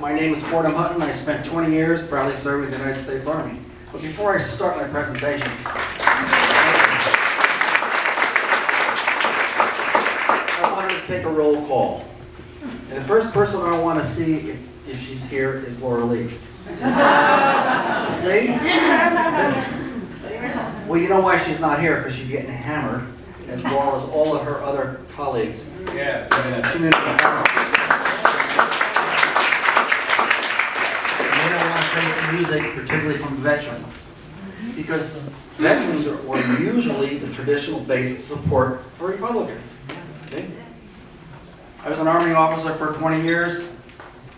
My name is Fordham Hutton. I spent 20 years proudly serving the United States Army. But before I start my presentation, I wanted to take a roll call. And the first person I want to see, if she's here, is Laura Lee. Lee? Well, you know why she's not here, because she's getting hammered, as well as all of her other colleagues. Yeah. Community power. And they don't want to play music, particularly from veterans, because veterans were usually the traditional base of support for Republicans. Okay? I was an Army officer for 20 years.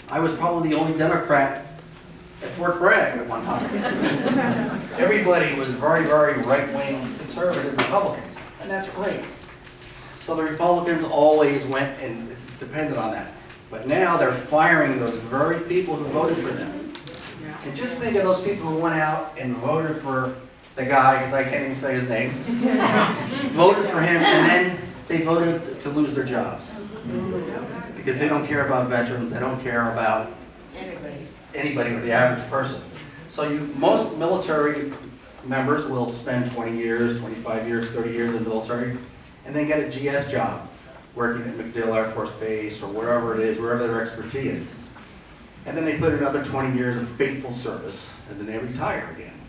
I was probably the only Democrat at Fort Bragg at one time. Everybody was very, very right-wing conservative Republicans, and that's great. So the Republicans always went and depended on that. But now they're firing those very people who voted for them. And just think of those people who went out and voted for the guy, because I can't even say his name, voted for him, and then they voted to lose their jobs. Because they don't care about veterans, they don't care about anybody or the average person. So most military members will spend 20 years, 25 years, 30 years in the military, and then get a GS job, working at MacDill Air Force Base or wherever it is, wherever their expertise is. And then they put another 20 years of faithful service, and then they retire again.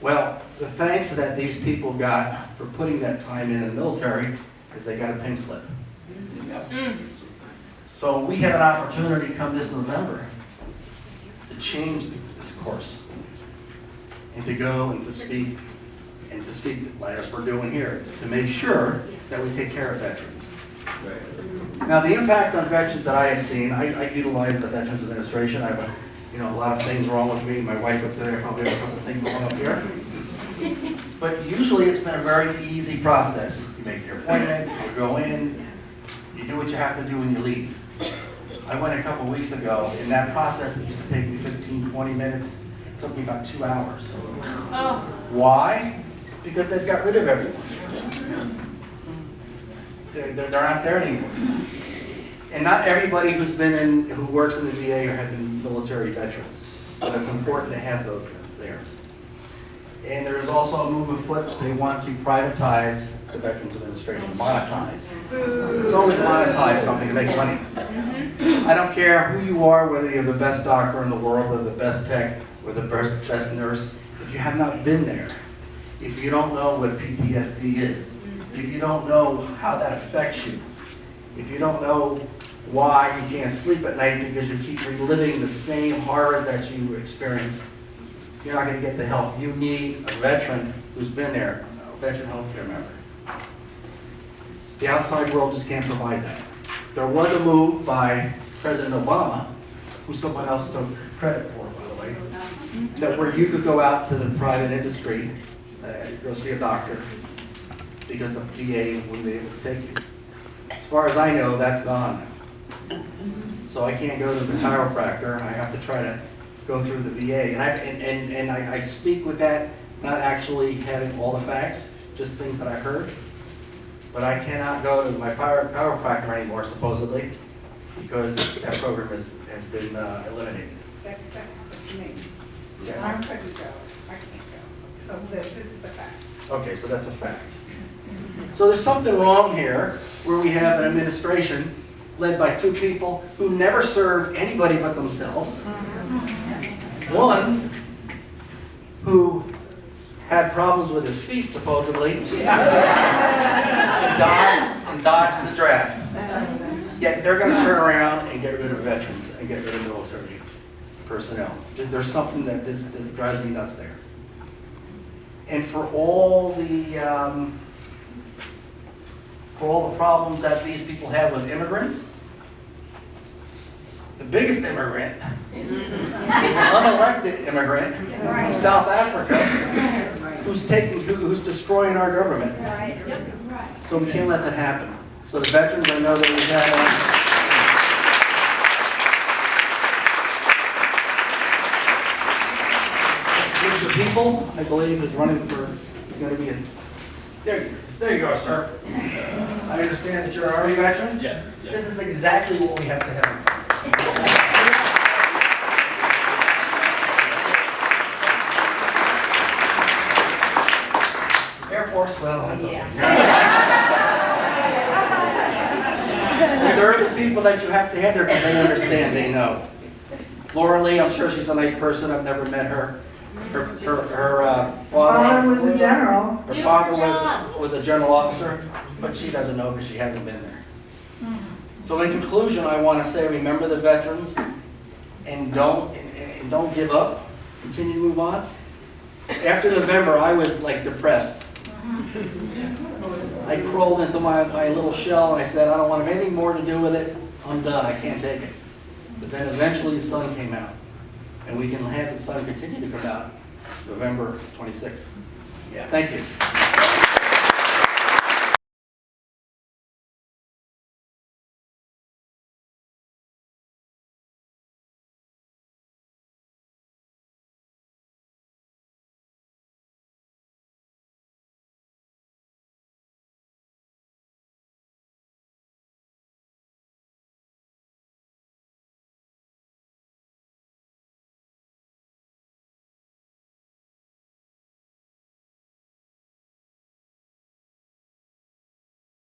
Well, the thanks that these people got for putting that time in the military is they got a pink slip. So we have an opportunity come this November to change this course and to go and to speak like us we're doing here, to make sure that we take care of veterans. Now, the impact on veterans that I have seen, I utilize the Veterans Administration. I have a lot of things wrong with me. My wife would say I probably have a couple of things wrong up here. But usually it's been a very easy process. You make your appointment, you go in, you do what you have to do, and you leave. I went a couple of weeks ago, and that process that used to take me 15, 20 minutes, took me about 2 hours. Oh. Why? Because they've got rid of everyone. They're not there anymore. And not everybody who works in the VA have been military veterans. So it's important to have those there. And there's also a move afoot. They want to privatize the Veterans Administration, monetize. It's always monetize something to make money. I don't care who you are, whether you're the best doctor in the world, or the best tech, or the best nurse. If you have not been there, if you don't know what PTSD is, if you don't know how that affects you, if you don't know why you can't sleep at night because you keep reliving the same horror that you experienced, you're not going to get the help. You need a veteran who's been there, a veteran healthcare member. The outside world just can't provide that. There was a move by President Obama, who someone else took credit for, by the way, that where you could go out to the private industry, go see a doctor, because the VA wouldn't be able to take you. As far as I know, that's gone now. So I can't go to the chiropractor. I have to try to go through the VA. And I speak with that, not actually having all the facts, just things that I heard. But I cannot go to my chiropractor anymore, supposedly, because that program has been eliminated. That's what you mean. Yes. I'm ready to go. I can't go. So this is the fact. Okay, so that's a fact. So there's something wrong here where we have an administration led by two people who never served anybody but themselves. One who had problems with his feet, supposedly, and dodged the draft. Yet they're going to turn around and get rid of veterans and get rid of military personnel. There's something that this drives me nuts there. And for all the problems that these people have with immigrants, the biggest immigrant is an unelected immigrant from South Africa who's destroying our government. So we can't let that happen. So the veterans, I know that we have the people, I believe, is running for, is going to be there you go, sir. I understand that you're an Army veteran? Yes. This is exactly what we have to have. people that you have to have there because they understand, they know. Laura Lee, I'm sure she's a nice person. I've never met her. Her Father was a general. her father was a general officer, but she doesn't know because she hasn't been there. So in conclusion, I want to say, remember the veterans, and don't give up. Continue to move on. After November, I was like depressed. I crawled into my little shell and I said, I don't want anything more to do with it. I'm done. I can't take it. But then eventually the sun came out. And we can have the sun continue to come out November 26th. Yeah. Thank you.